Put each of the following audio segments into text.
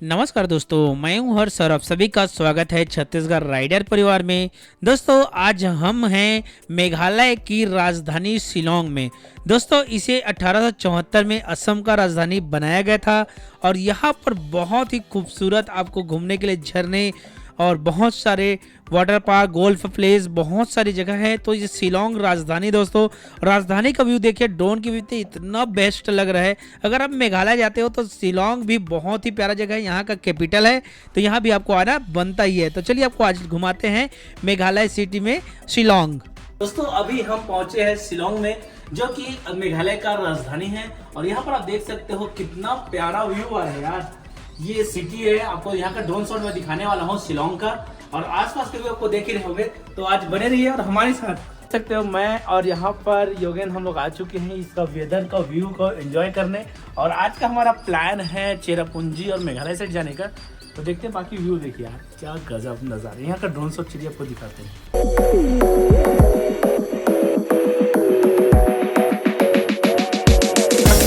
नमस्कार दोस्तों, मैं हूं हर्ष और आप सभी का स्वागत है छत्तीसगढ़ राइडर परिवार में। दोस्तों आज हम हैं मेघालय की राजधानी शिलोंग में। दोस्तों इसे 1874 में असम का राजधानी बनाया गया था और यहाँ पर बहुत ही खूबसूरत आपको घूमने के लिए झरने और बहुत सारे वाटर पार्क, गोल्फ प्लेस, बहुत सारी जगह है। तो ये शिलोंग राजधानी, दोस्तों राजधानी का व्यू देखिए, ड्रोन की व्यू से इतना बेस्ट लग रहा है। अगर आप मेघालय जाते हो तो शिलोंग भी बहुत ही प्यारा जगह है, यहाँ का कैपिटल है, तो यहाँ भी आपको आना बनता ही है। तो चलिए आपको आज घुमाते हैं मेघालय सिटी में शिलोंग। दोस्तों अभी हम पहुंचे हैं शिलोंग में, जो कि मेघालय का राजधानी है। और यहाँ पर आप देख सकते हो कितना प्यारा व्यू है यार। ये सिटी है, आपको यहाँ का ड्रोन शॉट में दिखाने वाला हूँ शिलोंग का, और आसपास के व्यू आपको देख ही रहे होंगे। तो आज बने रहिए और हमारे साथ देख सकते हो मैं और यहाँ पर योगेन, हम लोग आ चुके हैं इसका वेदर का व्यू को एंजॉय करने। और आज का हमारा प्लान है चेरापूंजी और मेघालय साइड जाने का। तो देखते हैं बाकी व्यू देखिए यार, क्या गजब नज़ारा। यहाँ का ड्रोन शॉट चलिए आपको दिखाते हैं।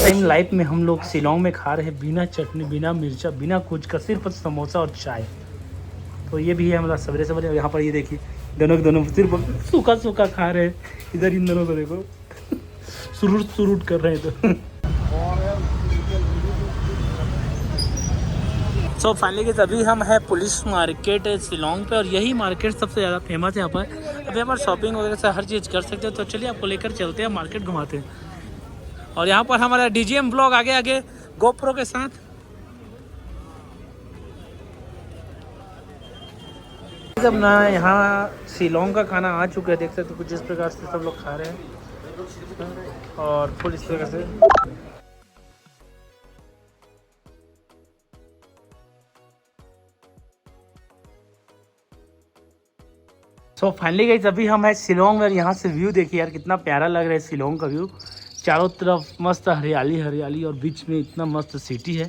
टाइम लाइफ में हम लोग शिलोंग में खा रहे हैं बिना चटनी, बिना मिर्चा, बिना कुछ का, सिर्फ समोसा और चाय। तो ये भी है हमारा सवेरे सवेरे। यहाँ पर ये देखिए दोनों सिर्फ सूखा सूखा खा रहे हैं। इधर इन दोनों को देखो सुरूट कर रहे हैं। तो फाइनली अभी हम है पुलिस मार्केट शिलोंग पे, और यही मार्केट सबसे ज़्यादा फेमस है यहाँ पर। अभी यहाँ पर शॉपिंग वगैरह से हर चीज़ कर सकते हो। तो चलिए आपको लेकर चलते हैं, मार्केट घुमाते हैं। और यहाँ पर हमारा DGM ब्लॉग आगे गोप्रो के साथ। जब ना यहाँ शिलोंग का खाना आ चुका है, देख सकते हो कुछ इस प्रकार से सब लोग खा रहे हैं और फुल इस प्रकार से। सो फाइनली गाइस अभी हम है शिलोंग में। यहाँ से व्यू देखिए यार, कितना प्यारा लग रहा है शिलोंग का व्यू। चारों तरफ मस्त हरियाली हरियाली और बीच में इतना मस्त सिटी है,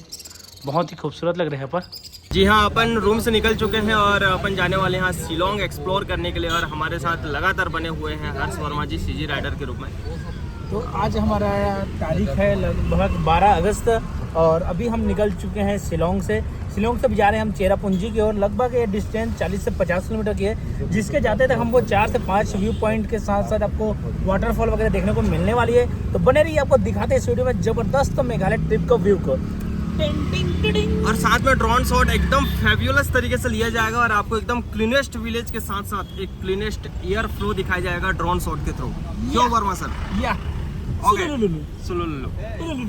बहुत ही खूबसूरत लग रहा है यहाँ पर। जी हाँ, अपन रूम से निकल चुके हैं और अपन जाने वाले हैं शिलोंग एक्सप्लोर करने के लिए। और हमारे साथ लगातार बने हुए हैं हर्ष वर्मा जी, CG राइडर के रूप में। तो आज हमारा तारीख है लगभग 12 अगस्त, और अभी हम निकल चुके हैं शिलोंग से। शिलोंग से जा रहे हैं हम चेरापूंजी की ओर। लगभग ये डिस्टेंस 40 से 50 किलोमीटर की है, जिसके जाते तक हमको 4 से 5 व्यू पॉइंट के साथ साथ आपको वाटरफॉल वगैरह देखने को मिलने वाली है। तो बने रहिए, आपको दिखाते हैं इस वीडियो में जबरदस्त मेघालय ट्रिप का व्यू को। और साथ में ड्रोन शॉट एकदम फेब्युलस तरीके से लिया जाएगा, और आपको एकदम क्लीनेस्ट विलेज के साथ साथ एक क्लीनेस्ट एयर फ्लो दिखाया जाएगा ड्रोन शॉट के थ्रू। क्यों वर्मा सर? या ओके सुलुलुलु।